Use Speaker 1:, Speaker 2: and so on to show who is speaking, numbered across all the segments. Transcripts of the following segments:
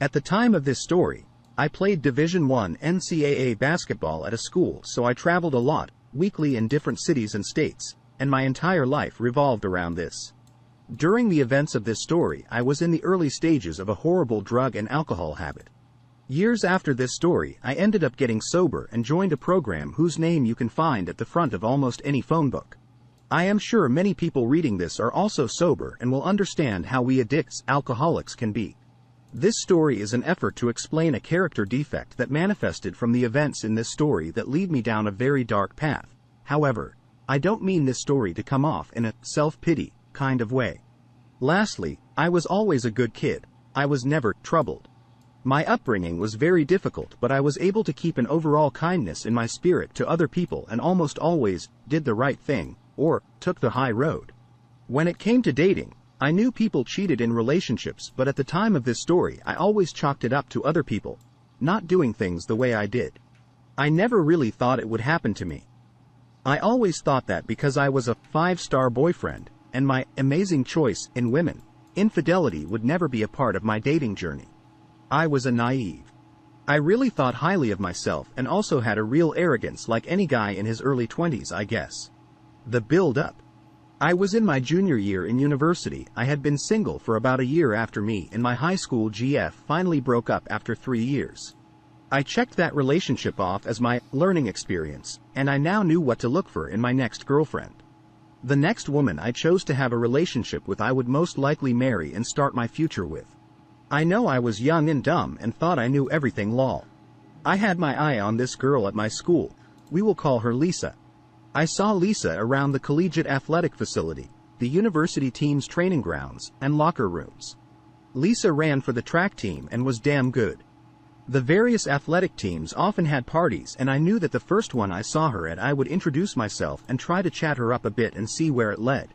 Speaker 1: At the time of this story, I played Division I NCAA basketball at a school, so I traveled a lot, weekly in different cities and states, and my entire life revolved around this. During the events of this story, I was in the early stages of a horrible drug and alcohol habit. Years after this story, I ended up getting sober and joined a program whose name you can find at the front of almost any phone book. I am sure many people reading this are also sober and will understand how we addicts, alcoholics can be. This story is an effort to explain a character defect that manifested from the events in this story that lead me down a very dark path. However, I don't mean this story to come off in a self-pity kind of way. Lastly, I was always a good kid. I was never troubled. My upbringing was very difficult, but I was able to keep an overall kindness in my spirit to other people and almost always did the right thing, or took the high road. When it came to dating, I knew people cheated in relationships, but at the time of this story I always chalked it up to other people not doing things the way I did. I never really thought it would happen to me. I always thought that because I was a 5-star boyfriend, and my amazing choice in women, infidelity would never be a part of my dating journey. I was a naive. I really thought highly of myself and also had a real arrogance like any guy in his early 20s, I guess. The build-up. I was in my junior year in university. I had been single for about a year after me and my high school GF finally broke up after 3 years. I checked that relationship off as my learning experience, and I now knew what to look for in my next girlfriend. The next woman I chose to have a relationship with I would most likely marry and start my future with. I know I was young and dumb and thought I knew everything lol. I had my eye on this girl at my school. We will call her Lisa. I saw Lisa around the collegiate athletic facility, the university team's training grounds, and locker rooms. Lisa ran for the track team and was damn good. The various athletic teams often had parties, and I knew that the first one I saw her at I would introduce myself and try to chat her up a bit and see where it led.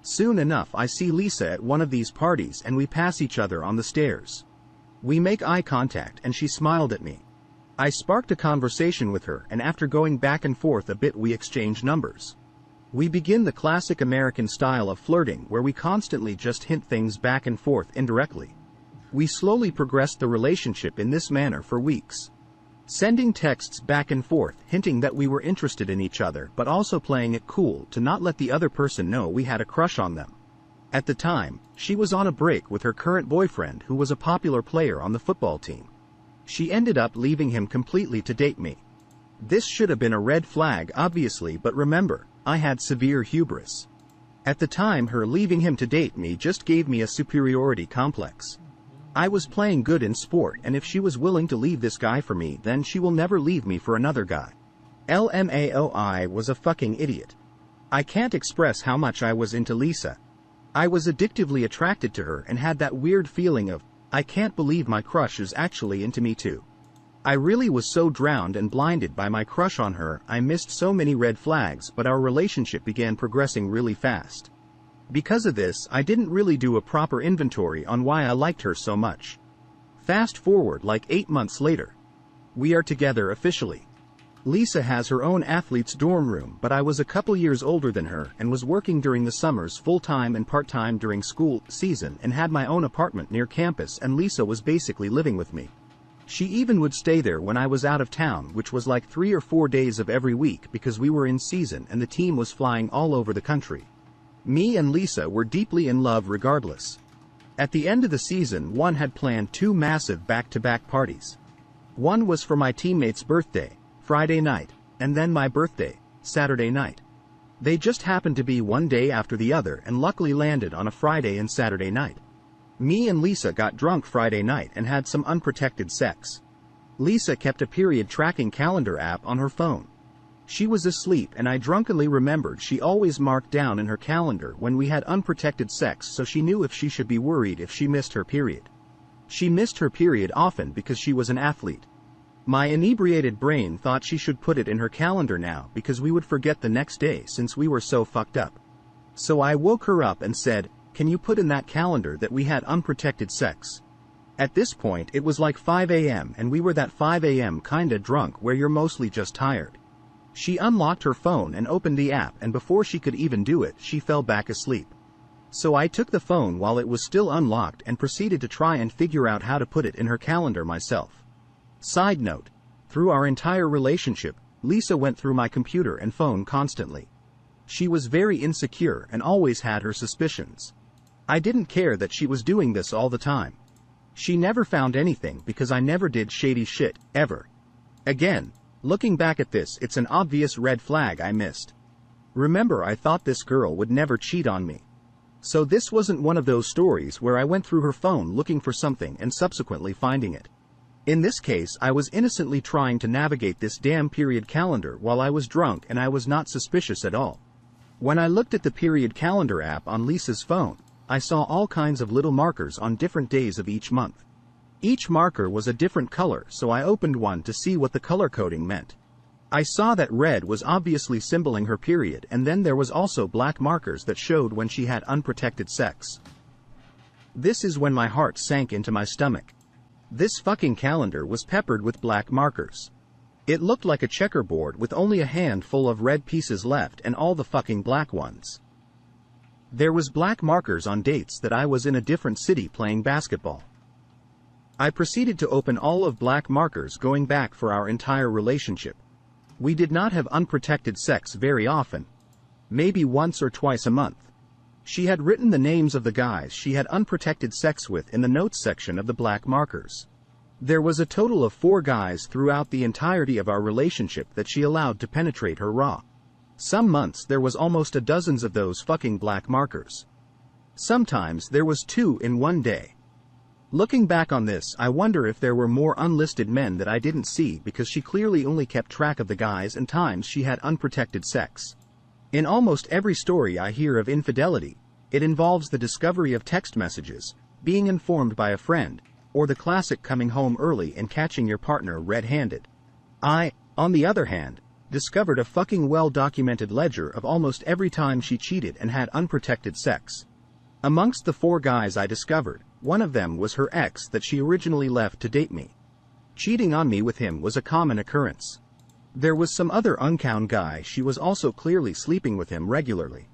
Speaker 1: Soon enough I see Lisa at one of these parties and we pass each other on the stairs. We make eye contact and she smiled at me. I sparked a conversation with her, and after going back and forth a bit we exchange numbers. We begin the classic American style of flirting where we constantly just hint things back and forth indirectly. We slowly progressed the relationship in this manner for weeks. Sending texts back and forth hinting that we were interested in each other but also playing it cool to not let the other person know we had a crush on them. At the time, she was on a break with her current boyfriend who was a popular player on the football team. She ended up leaving him completely to date me. This should have been a red flag obviously, but remember, I had severe hubris. At the time her leaving him to date me just gave me a superiority complex. I was playing good in sport, and if she was willing to leave this guy for me then she will never leave me for another guy. LMAO, was a fucking idiot. I can't express how much I was into Lisa. I was addictively attracted to her and had that weird feeling of, I can't believe my crush is actually into me too. I really was so drowned and blinded by my crush on her, I missed so many red flags, but our relationship began progressing really fast. Because of this, I didn't really do a proper inventory on why I liked her so much. Fast forward like 8 months later. We are together officially. Lisa has her own athlete's dorm room, but I was a couple years older than her and was working during the summers full-time and part-time during school season and had my own apartment near campus, and Lisa was basically living with me. She even would stay there when I was out of town, which was like 3 or 4 days of every week because we were in season and the team was flying all over the country. Me and Lisa were deeply in love regardless. At the end of the season, one had planned 2 massive back-to-back parties. One was for my teammate's birthday, Friday night, and then my birthday, Saturday night. They just happened to be one day after the other and luckily landed on a Friday and Saturday night. Me and Lisa got drunk Friday night and had some unprotected sex. Lisa kept a period tracking calendar app on her phone. She was asleep and I drunkenly remembered she always marked down in her calendar when we had unprotected sex, so she knew if she should be worried if she missed her period. She missed her period often because she was an athlete. My inebriated brain thought she should put it in her calendar now because we would forget the next day since we were so fucked up. So I woke her up and said, "Can you put in that calendar that we had unprotected sex?" At this point it was like 5 a.m. and we were that 5 a.m. kinda drunk where you're mostly just tired. She unlocked her phone and opened the app, and before she could even do it, she fell back asleep. So I took the phone while it was still unlocked and proceeded to try and figure out how to put it in her calendar myself. Side note: through our entire relationship, Lisa went through my computer and phone constantly. She was very insecure and always had her suspicions. I didn't care that she was doing this all the time. She never found anything because I never did shady shit, ever. Again, looking back at this, it's an obvious red flag I missed. Remember, I thought this girl would never cheat on me. So this wasn't one of those stories where I went through her phone looking for something and subsequently finding it. In this case, I was innocently trying to navigate this damn period calendar while I was drunk, and I was not suspicious at all. When I looked at the period calendar app on Lisa's phone, I saw all kinds of little markers on different days of each month. Each marker was a different color, so I opened one to see what the color coding meant. I saw that red was obviously symboling her period, and then there was also black markers that showed when she had unprotected sex. This is when my heart sank into my stomach. This fucking calendar was peppered with black markers. It looked like a checkerboard with only a handful of red pieces left and all the fucking black ones. There was black markers on dates that I was in a different city playing basketball. I proceeded to open all of black markers going back for our entire relationship. We did not have unprotected sex very often. Maybe once or twice a month. She had written the names of the guys she had unprotected sex with in the notes section of the black markers. There was a total of 4 guys throughout the entirety of our relationship that she allowed to penetrate her raw. Some months there was almost a dozens of those fucking black markers. Sometimes there was 2 in one day. Looking back on this, I wonder if there were more unlisted men that I didn't see, because she clearly only kept track of the guys and times she had unprotected sex. In almost every story I hear of infidelity, it involves the discovery of text messages, being informed by a friend, or the classic coming home early and catching your partner red-handed. I, on the other hand, discovered a fucking well-documented ledger of almost every time she cheated and had unprotected sex. Amongst the 4 guys I discovered, one of them was her ex that she originally left to date me. Cheating on me with him was a common occurrence. There was some other uncounted guy she was also clearly sleeping with him regularly.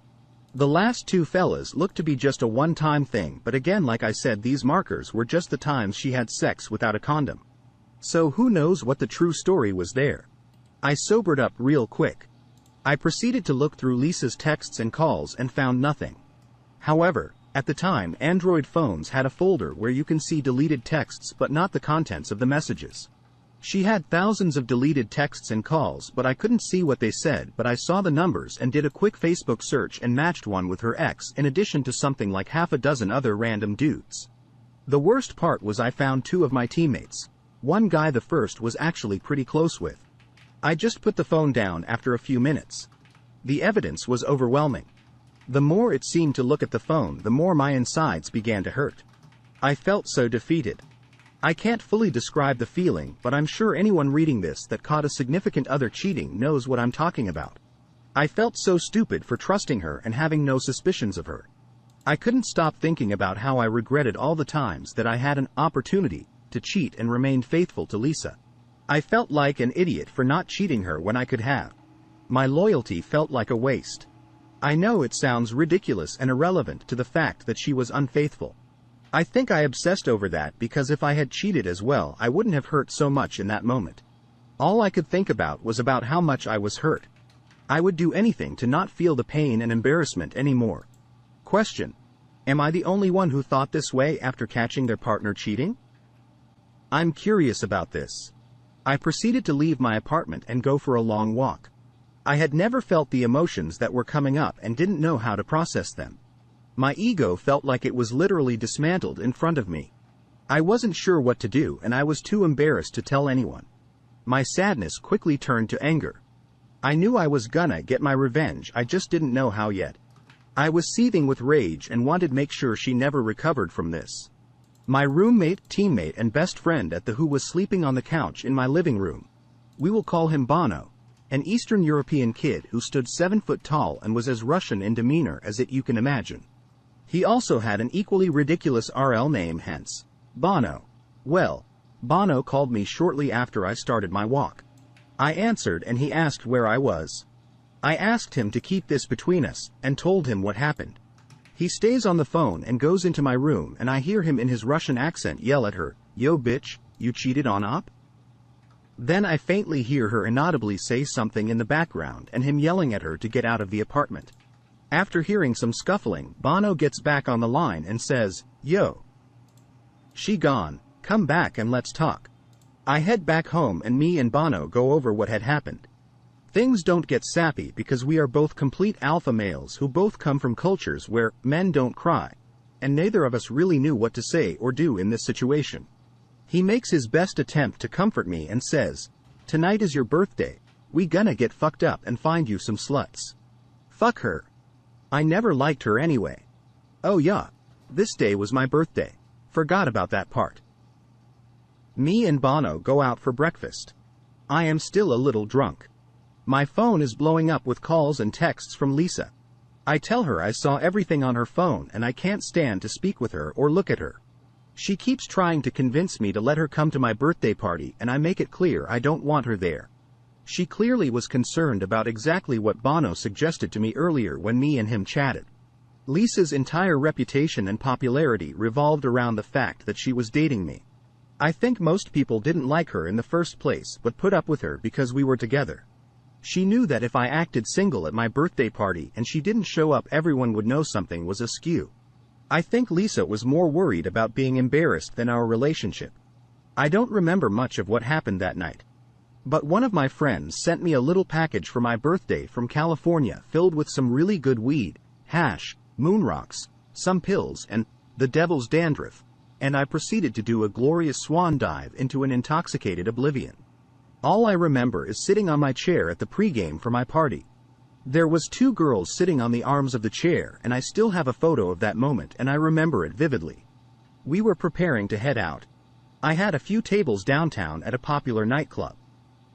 Speaker 1: The last 2 fellas looked to be just a one-time thing, but again, like I said, these markers were just the times she had sex without a condom. So who knows what the true story was there. I sobered up real quick. I proceeded to look through Lisa's texts and calls and found nothing. However, at the time, Android phones had a folder where you can see deleted texts but not the contents of the messages. She had thousands of deleted texts and calls, but I couldn't see what they said, but I saw the numbers and did a quick Facebook search and matched one with her ex, in addition to something like half a dozen other random dudes. The worst part was I found 2 of my teammates. One guy the first was actually pretty close with. I just put the phone down after a few minutes. The evidence was overwhelming. The more it seemed to look at the phone, the more my insides began to hurt. I felt so defeated. I can't fully describe the feeling, but I'm sure anyone reading this that caught a significant other cheating knows what I'm talking about. I felt so stupid for trusting her and having no suspicions of her. I couldn't stop thinking about how I regretted all the times that I had an opportunity to cheat and remained faithful to Lisa. I felt like an idiot for not cheating her when I could have. My loyalty felt like a waste. I know it sounds ridiculous and irrelevant to the fact that she was unfaithful. I think I obsessed over that because if I had cheated as well, I wouldn't have hurt so much in that moment. All I could think about was about how much I was hurt. I would do anything to not feel the pain and embarrassment anymore. Question: am I the only one who thought this way after catching their partner cheating? I'm curious about this. I proceeded to leave my apartment and go for a long walk. I had never felt the emotions that were coming up and didn't know how to process them. My ego felt like it was literally dismantled in front of me. I wasn't sure what to do, and I was too embarrassed to tell anyone. My sadness quickly turned to anger. I knew I was gonna get my revenge, I just didn't know how yet. I was seething with rage and wanted to make sure she never recovered from this. My roommate, teammate, and best friend at the Who was sleeping on the couch in my living room. We will call him Bono, an Eastern European kid who stood 7 foot tall and was as Russian in demeanor as you can imagine. He also had an equally ridiculous RL name, hence Bono. Well, Bono called me shortly after I started my walk. I answered and he asked where I was. I asked him to keep this between us and told him what happened. He stays on the phone and goes into my room, and I hear him in his Russian accent yell at her, "Yo bitch, you cheated on Op?" Then I faintly hear her inaudibly say something in the background and him yelling at her to get out of the apartment. After hearing some scuffling, Bono gets back on the line and says, "Yo. She gone, come back and let's talk." I head back home and me and Bono go over what had happened. Things don't get sappy because we are both complete alpha males who both come from cultures where men don't cry, and neither of us really knew what to say or do in this situation. He makes his best attempt to comfort me and says, "Tonight is your birthday, we gonna get fucked up and find you some sluts." Fuck her. I never liked her anyway. Oh yeah, this day was my birthday. Forgot about that part. Me and Bono go out for breakfast. I am still a little drunk. My phone is blowing up with calls and texts from Lisa. I tell her I saw everything on her phone and I can't stand to speak with her or look at her. She keeps trying to convince me to let her come to my birthday party, and I make it clear I don't want her there. She clearly was concerned about exactly what Bono suggested to me earlier when me and him chatted. Lisa's entire reputation and popularity revolved around the fact that she was dating me. I think most people didn't like her in the first place but put up with her because we were together. She knew that if I acted single at my birthday party and she didn't show up, everyone would know something was askew. I think Lisa was more worried about being embarrassed than our relationship. I don't remember much of what happened that night. But one of my friends sent me a little package for my birthday from California filled with some really good weed, hash, moon rocks, some pills, and the devil's dandruff, and I proceeded to do a glorious swan dive into an intoxicated oblivion. All I remember is sitting on my chair at the pregame for my party. There was 2 girls sitting on the arms of the chair, and I still have a photo of that moment and I remember it vividly. We were preparing to head out. I had a few tables downtown at a popular nightclub.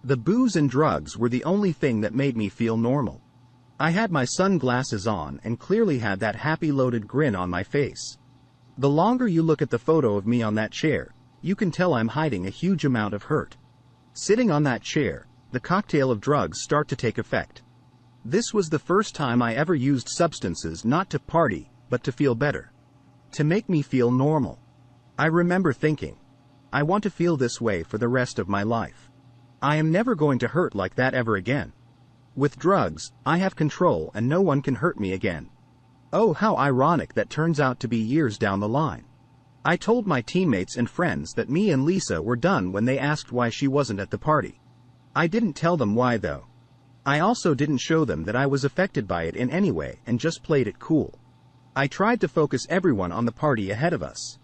Speaker 1: The booze and drugs were the only thing that made me feel normal. I had my sunglasses on and clearly had that happy loaded grin on my face. The longer you look at the photo of me on that chair, you can tell I'm hiding a huge amount of hurt. Sitting on that chair, the cocktail of drugs start to take effect. This was the first time I ever used substances not to party, but to feel better. To make me feel normal. I remember thinking, I want to feel this way for the rest of my life. I am never going to hurt like that ever again. With drugs, I have control and no one can hurt me again. Oh, how ironic that turns out to be years down the line. I told my teammates and friends that me and Lisa were done when they asked why she wasn't at the party. I didn't tell them why though. I also didn't show them that I was affected by it in any way and just played it cool. I tried to focus everyone on the party ahead of us.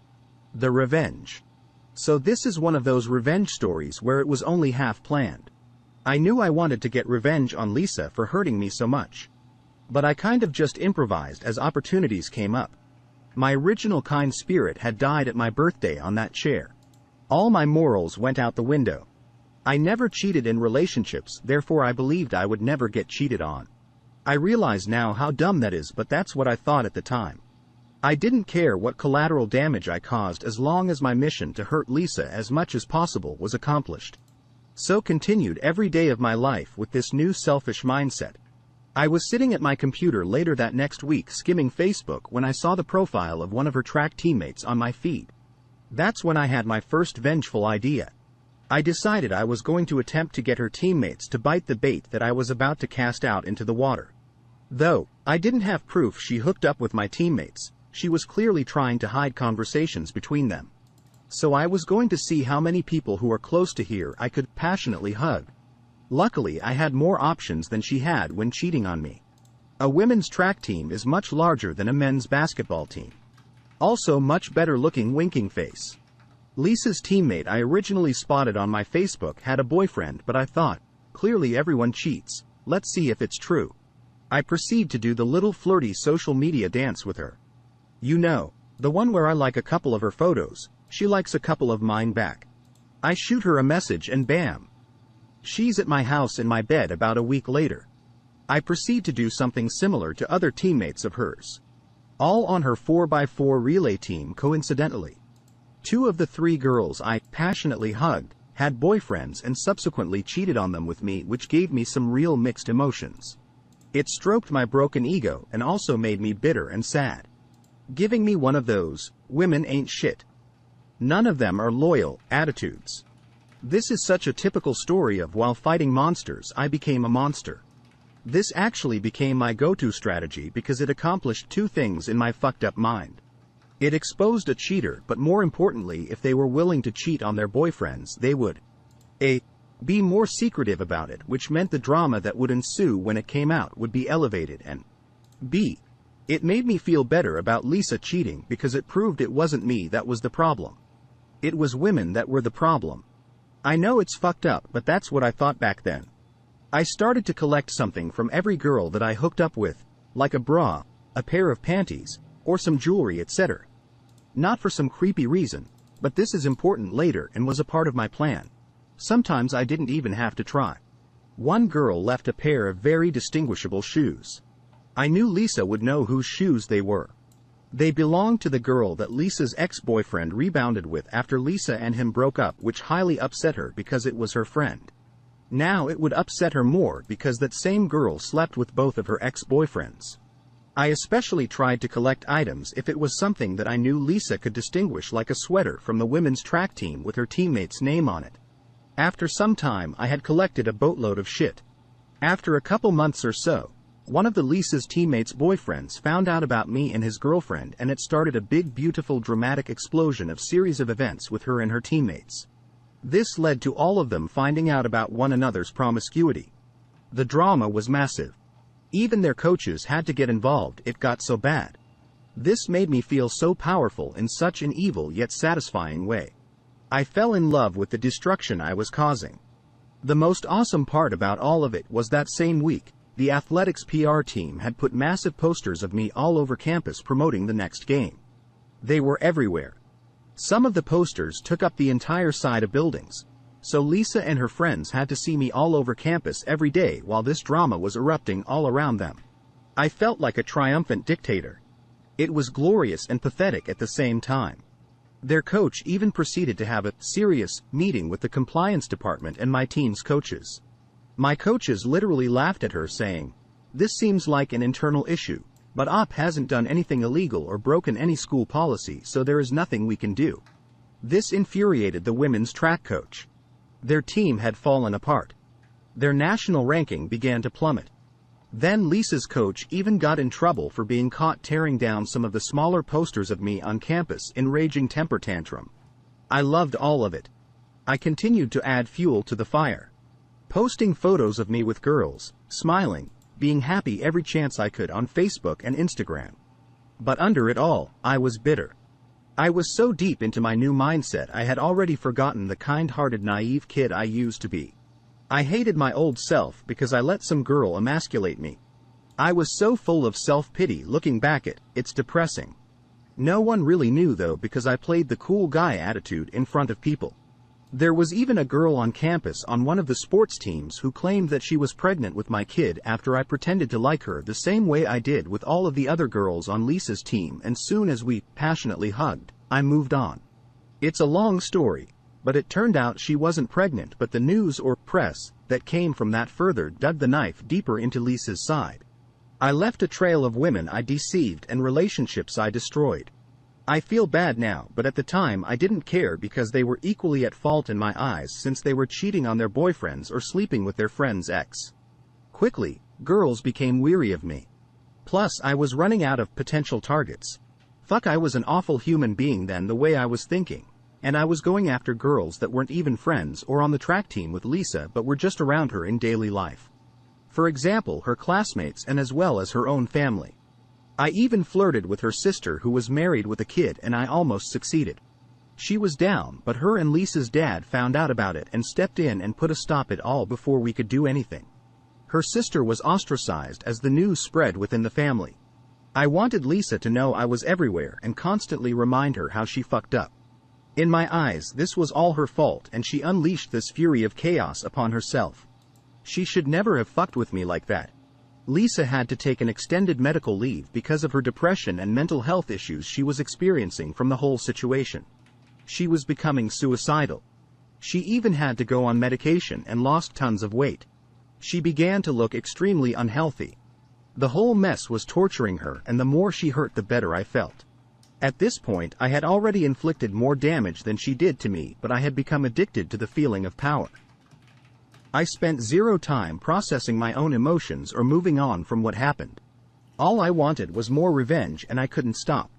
Speaker 1: The revenge. So this is one of those revenge stories where it was only half planned. I knew I wanted to get revenge on Lisa for hurting me so much. But I kind of just improvised as opportunities came up. My original kind spirit had died at my birthday on that chair. All my morals went out the window. I never cheated in relationships, therefore I believed I would never get cheated on. I realize now how dumb that is, but that's what I thought at the time. I didn't care what collateral damage I caused as long as my mission to hurt Lisa as much as possible was accomplished. So continued every day of my life with this new selfish mindset. I was sitting at my computer later that next week skimming Facebook when I saw the profile of one of her track teammates on my feed. That's when I had my first vengeful idea. I decided I was going to attempt to get her teammates to bite the bait that I was about to cast out into the water. Though I didn't have proof she hooked up with my teammates, she was clearly trying to hide conversations between them. So I was going to see how many people who are close to here I could passionately hug. Luckily, I had more options than she had when cheating on me. A women's track team is much larger than a men's basketball team. Also much better looking winking face. Lisa's teammate I originally spotted on my Facebook had a boyfriend, but I thought, clearly everyone cheats, let's see if it's true. I proceed to do the little flirty social media dance with her. You know, the one where I like a couple of her photos, she likes a couple of mine back. I shoot her a message and bam! She's at my house in my bed about a week later. I proceed to do something similar to other teammates of hers. All on her 4x4 relay team coincidentally. 2 of the 3 girls I passionately hugged had boyfriends and subsequently cheated on them with me, which gave me some real mixed emotions. It stroked my broken ego and also made me bitter and sad. giving me one of those "women ain't shit, none of them are loyal" attitudes. This is such a typical story of while fighting monsters I became a monster. This actually became my go-to strategy because it accomplished two things in my fucked up mind. It exposed a cheater, but more importantly, if they were willing to cheat on their boyfriends, they would A. Be more secretive about it, which meant the drama that would ensue when it came out would be elevated, and B. It made me feel better about Lisa cheating because it proved it wasn't me that was the problem. It was women that were the problem. I know it's fucked up, but that's what I thought back then. I started to collect something from every girl that I hooked up with, like a bra, a pair of panties, or some jewelry, etc. Not for some creepy reason, but this is important later and was a part of my plan. Sometimes I didn't even have to try. One girl left a pair of very distinguishable shoes. I knew Lisa would know whose shoes they were. They belonged to the girl that Lisa's ex-boyfriend rebounded with after Lisa and him broke up, which highly upset her because it was her friend. Now it would upset her more because that same girl slept with both of her ex-boyfriends. I especially tried to collect items if it was something that I knew Lisa could distinguish, like a sweater from the women's track team with her teammate's name on it. After some time I had collected a boatload of shit. After a couple months or so, one of the Lisa's teammates' boyfriends found out about me and his girlfriend, and it started a big, beautiful, dramatic explosion of series of events with her and her teammates. This led to all of them finding out about one another's promiscuity. The drama was massive. Even their coaches had to get involved, it got so bad. This made me feel so powerful in such an evil yet satisfying way. I fell in love with the destruction I was causing. The most awesome part about all of it was that same week, the athletics PR team had put massive posters of me all over campus promoting the next game. They were everywhere. Some of the posters took up the entire side of buildings, so Lisa and her friends had to see me all over campus every day while this drama was erupting all around them. I felt like a triumphant dictator. It was glorious and pathetic at the same time. Their coach even proceeded to have a serious meeting with the compliance department and my team's coaches. My coaches literally laughed at her, saying, "This seems like an internal issue, but OP hasn't done anything illegal or broken any school policy, so there is nothing we can do." This infuriated the women's track coach. Their team had fallen apart. Their national ranking began to plummet. Then Lisa's coach even got in trouble for being caught tearing down some of the smaller posters of me on campus in raging temper tantrum. I loved all of it. I continued to add fuel to the fire, posting photos of me with girls, smiling, being happy every chance I could on Facebook and Instagram. But under it all, I was bitter. I was so deep into my new mindset I had already forgotten the kind-hearted naive kid I used to be. I hated my old self because I let some girl emasculate me. I was so full of self-pity looking back it's depressing. No one really knew though because I played the cool guy attitude in front of people. There was even a girl on campus on one of the sports teams who claimed that she was pregnant with my kid after I pretended to like her the same way I did with all of the other girls on Lisa's team, and soon as we passionately hugged, I moved on. It's a long story, but it turned out she wasn't pregnant, but the news or press that came from that further dug the knife deeper into Lisa's side. I left a trail of women I deceived and relationships I destroyed. I feel bad now, but at the time I didn't care because they were equally at fault in my eyes since they were cheating on their boyfriends or sleeping with their friend's ex. Quickly, girls became weary of me. Plus, I was running out of potential targets. Fuck, I was an awful human being then the way I was thinking, and I was going after girls that weren't even friends or on the track team with Lisa but were just around her in daily life. For example, her classmates and as well as her own family. I even flirted with her sister who was married with a kid, and I almost succeeded. She was down, but her and Lisa's dad found out about it and stepped in and put a stop it all before we could do anything. Her sister was ostracized as the news spread within the family. I wanted Lisa to know I was everywhere and constantly remind her how she fucked up. In my eyes, this was all her fault, and she unleashed this fury of chaos upon herself. She should never have fucked with me like that. Lisa had to take an extended medical leave because of her depression and mental health issues she was experiencing from the whole situation. She was becoming suicidal. She even had to go on medication and lost tons of weight. She began to look extremely unhealthy. The whole mess was torturing her, and the more she hurt the better I felt. At this point I had already inflicted more damage than she did to me, but I had become addicted to the feeling of power. I spent zero time processing my own emotions or moving on from what happened. All I wanted was more revenge, and I couldn't stop.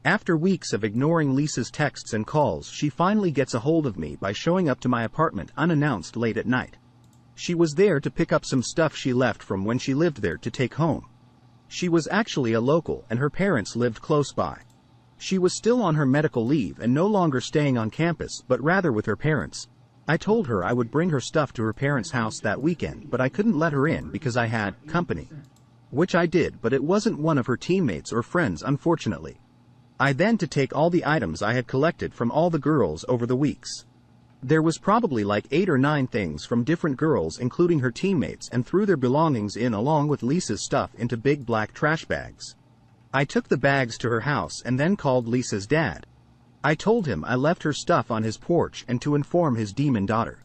Speaker 1: After weeks of ignoring Lisa's texts and calls, she finally gets a hold of me by showing up to my apartment unannounced late at night. She was there to pick up some stuff she left from when she lived there to take home. She was actually a local, and her parents lived close by. She was still on her medical leave and no longer staying on campus, but rather with her parents. I told her I would bring her stuff to her parents' house that weekend, but I couldn't let her in because I had company. Which I did, but it wasn't one of her teammates or friends, unfortunately. I then to take all the items I had collected from all the girls over the weeks. There was probably like 8 or 9 things from different girls, including her teammates, and threw their belongings in along with Lisa's stuff into big black trash bags. I took the bags to her house and then called Lisa's dad. I told him I left her stuff on his porch and to inform his demon daughter.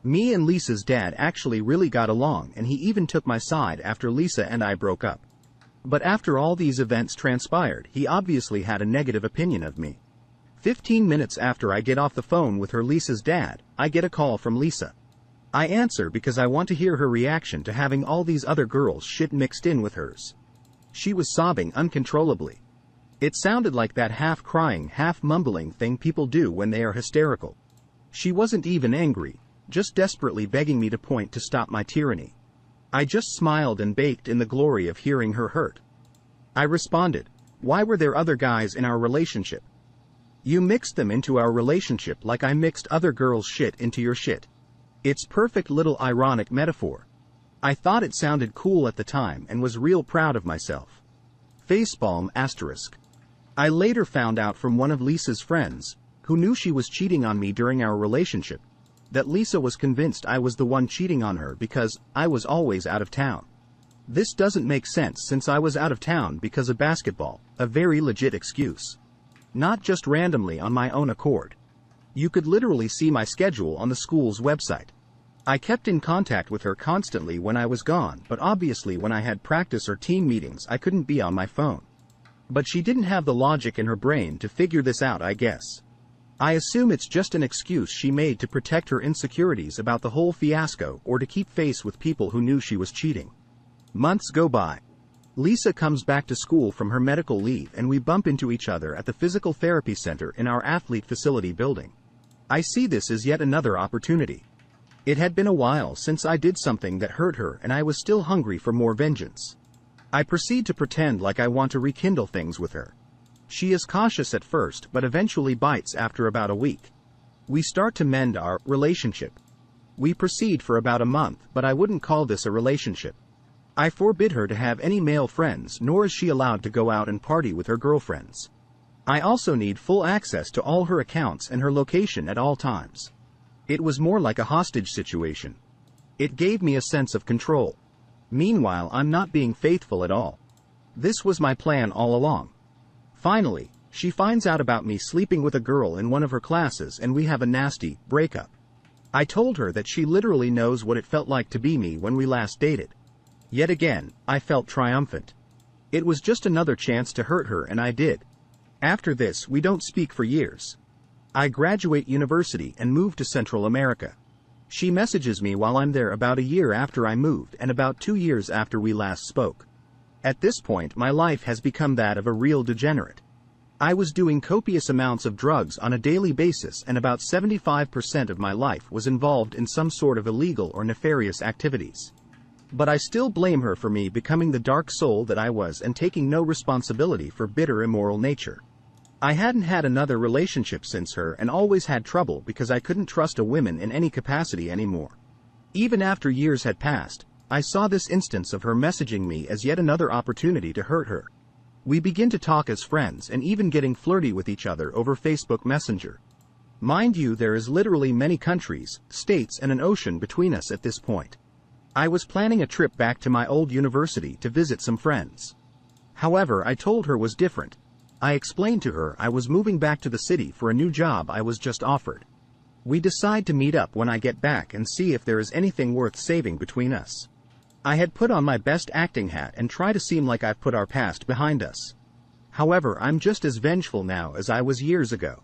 Speaker 1: Me and Lisa's dad actually really got along, and he even took my side after Lisa and I broke up. But after all these events transpired, he obviously had a negative opinion of me. 15 minutes after I get off the phone with Lisa's dad, I get a call from Lisa. I answer because I want to hear her reaction to having all these other girls' shit mixed in with hers. She was sobbing uncontrollably. It sounded like that half-crying, half-mumbling thing people do when they are hysterical. She wasn't even angry, just desperately begging me to point to stop my tyranny. I just smiled and baked in the glory of hearing her hurt. I responded, "Why were there other guys in our relationship? You mixed them into our relationship like I mixed other girls' shit into your shit." It's perfect little ironic metaphor. I thought it sounded cool at the time and was real proud of myself. Facepalm asterisk. I later found out from one of Lisa's friends, who knew she was cheating on me during our relationship, that Lisa was convinced I was the one cheating on her because I was always out of town. This doesn't make sense since I was out of town because of basketball, a very legit excuse. Not just randomly on my own accord. You could literally see my schedule on the school's website. I kept in contact with her constantly when I was gone, but obviously when I had practice or team meetings I couldn't be on my phone. But she didn't have the logic in her brain to figure this out, I guess. I assume it's just an excuse she made to protect her insecurities about the whole fiasco or to keep face with people who knew she was cheating. Months go by. Lisa comes back to school from her medical leave and we bump into each other at the physical therapy center in our athlete facility building. I see this as yet another opportunity. It had been a while since I did something that hurt her and I was still hungry for more vengeance. I proceed to pretend like I want to rekindle things with her. She is cautious at first but eventually bites after about a week. We start to mend our relationship. We proceed for about a month, but I wouldn't call this a relationship. I forbid her to have any male friends, nor is she allowed to go out and party with her girlfriends. I also need full access to all her accounts and her location at all times. It was more like a hostage situation. It gave me a sense of control. Meanwhile, I'm not being faithful at all. This was my plan all along. Finally, she finds out about me sleeping with a girl in one of her classes and we have a nasty breakup. I told her that she literally knows what it felt like to be me when we last dated. Yet again, I felt triumphant. It was just another chance to hurt her and I did. After this, we don't speak for years. I graduate university and move to Central America. She messages me while I'm there about a year after I moved and about 2 years after we last spoke. At this point, my life has become that of a real degenerate. I was doing copious amounts of drugs on a daily basis and about 75% of my life was involved in some sort of illegal or nefarious activities. But I still blame her for me becoming the dark soul that I was and taking no responsibility for bitter immoral nature. I hadn't had another relationship since her and always had trouble because I couldn't trust a woman in any capacity anymore. Even after years had passed, I saw this instance of her messaging me as yet another opportunity to hurt her. We begin to talk as friends and even getting flirty with each other over Facebook Messenger. Mind you, there is literally many countries, states and an ocean between us at this point. I was planning a trip back to my old university to visit some friends. However, I told her was different. I explained to her I was moving back to the city for a new job I was just offered. We decide to meet up when I get back and see if there is anything worth saving between us. I had put on my best acting hat and try to seem like I've put our past behind us. However, I'm just as vengeful now as I was years ago.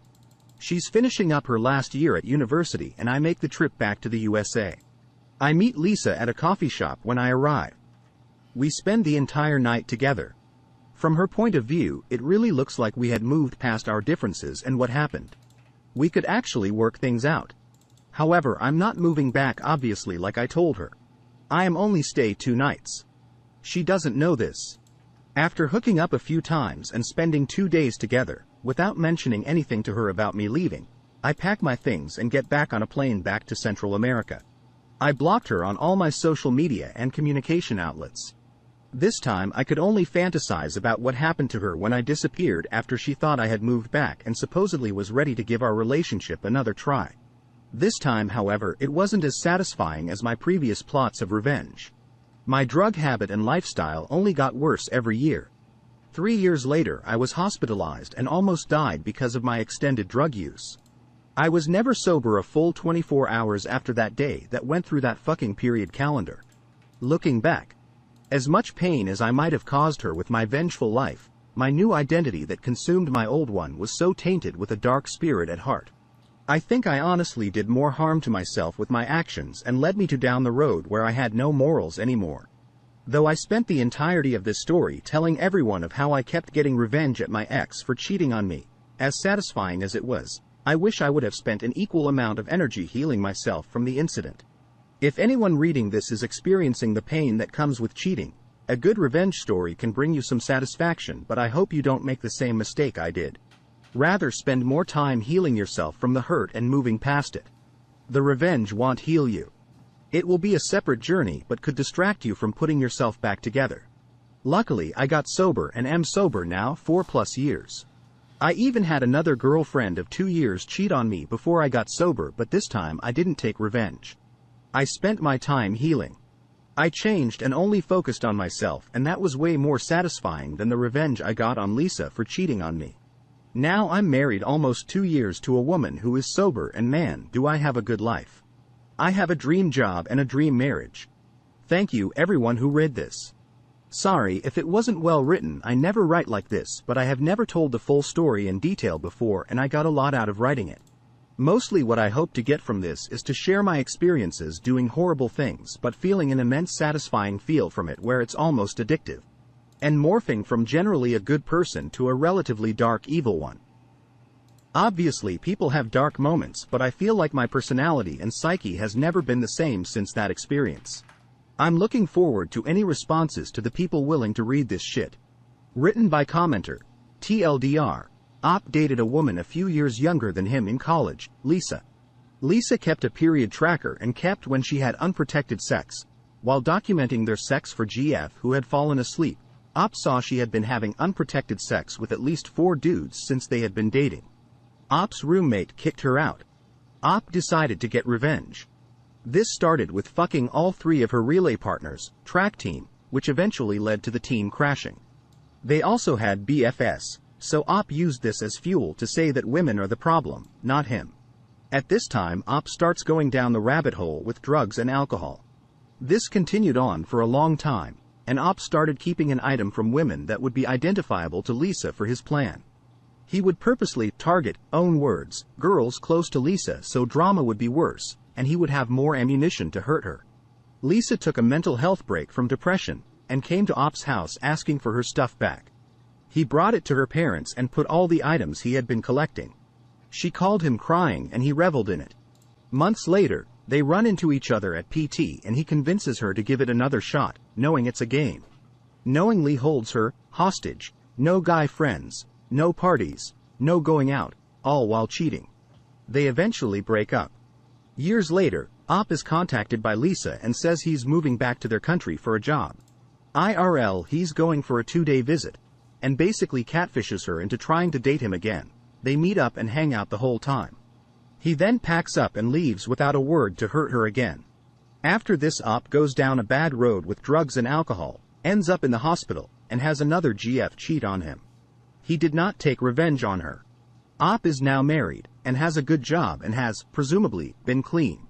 Speaker 1: She's finishing up her last year at university and I make the trip back to the USA. I meet Lisa at a coffee shop when I arrive. We spend the entire night together. From her point of view, it really looks like we had moved past our differences and what happened. We could actually work things out. However, I'm not moving back obviously like I told her. I am only stay 2 nights. She doesn't know this. After hooking up a few times and spending 2 days together, without mentioning anything to her about me leaving, I pack my things and get back on a plane back to Central America. I blocked her on all my social media and communication outlets. This time I could only fantasize about what happened to her when I disappeared after she thought I had moved back and supposedly was ready to give our relationship another try. This time, however, it wasn't as satisfying as my previous plots of revenge. My drug habit and lifestyle only got worse every year. 3 years later I was hospitalized and almost died because of my extended drug use. I was never sober a full 24 hours after that day that went through that fucking period calendar. Looking back, as much pain as I might have caused her with my vengeful life, my new identity that consumed my old one was so tainted with a dark spirit at heart. I think I honestly did more harm to myself with my actions and led me to down the road where I had no morals anymore. Though I spent the entirety of this story telling everyone of how I kept getting revenge at my ex for cheating on me, as satisfying as it was, I wish I would have spent an equal amount of energy healing myself from the incident. If anyone reading this is experiencing the pain that comes with cheating, a good revenge story can bring you some satisfaction, but I hope you don't make the same mistake I did. Rather spend more time healing yourself from the hurt and moving past it. The revenge won't heal you. It will be a separate journey but could distract you from putting yourself back together. Luckily, I got sober and am sober now 4+ years. I even had another girlfriend of 2 years cheat on me before I got sober, but this time I didn't take revenge. I spent my time healing. I changed and only focused on myself, and that was way more satisfying than the revenge I got on Lisa for cheating on me. Now I'm married almost 2 years to a woman who is sober, and man, do I have a good life. I have a dream job and a dream marriage. Thank you everyone who read this. Sorry if it wasn't well written. I never write like this, but I have never told the full story in detail before and I got a lot out of writing it. Mostly what I hope to get from this is to share my experiences doing horrible things but feeling an immense satisfying feel from it where it's almost addictive. And morphing from generally a good person to a relatively dark evil one. Obviously people have dark moments, but I feel like my personality and psyche has never been the same since that experience. I'm looking forward to any responses to the people willing to read this shit. Written by commenter, TLDR. Op dated a woman a few years younger than him in college, Lisa. Lisa kept a period tracker and kept when she had unprotected sex. While documenting their sex for GF who had fallen asleep, Op saw she had been having unprotected sex with at least 4 dudes since they had been dating. Op's roommate kicked her out. Op decided to get revenge. This started with fucking all 3 of her relay partners, track team, which eventually led to the team crashing. They also had BFS. So Op used this as fuel to say that women are the problem, not him. At this time Op starts going down the rabbit hole with drugs and alcohol. This continued on for a long time, and Op started keeping an item from women that would be identifiable to Lisa for his plan. He would purposely target, own words, girls close to Lisa so drama would be worse, and he would have more ammunition to hurt her. Lisa took a mental health break from depression, and came to Op's house asking for her stuff back. He brought it to her parents and put all the items he had been collecting. She called him crying and he reveled in it. Months later, they run into each other at PT and he convinces her to give it another shot, knowing it's a game. Knowingly holds her hostage, no guy friends, no parties, no going out, all while cheating. They eventually break up. Years later, Op is contacted by Lisa and says he's moving back to their country for a job. IRL, he's going for a 2-day visit. And basically catfishes her into trying to date him again. They meet up and hang out the whole time. He then packs up and leaves without a word to hurt her again. After this, Op goes down a bad road with drugs and alcohol, ends up in the hospital, and has another GF cheat on him. He did not take revenge on her. Op is now married, and has a good job and has, presumably, been clean.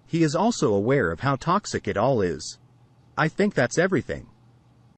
Speaker 1: He is also aware of how toxic it all is. I think that's everything.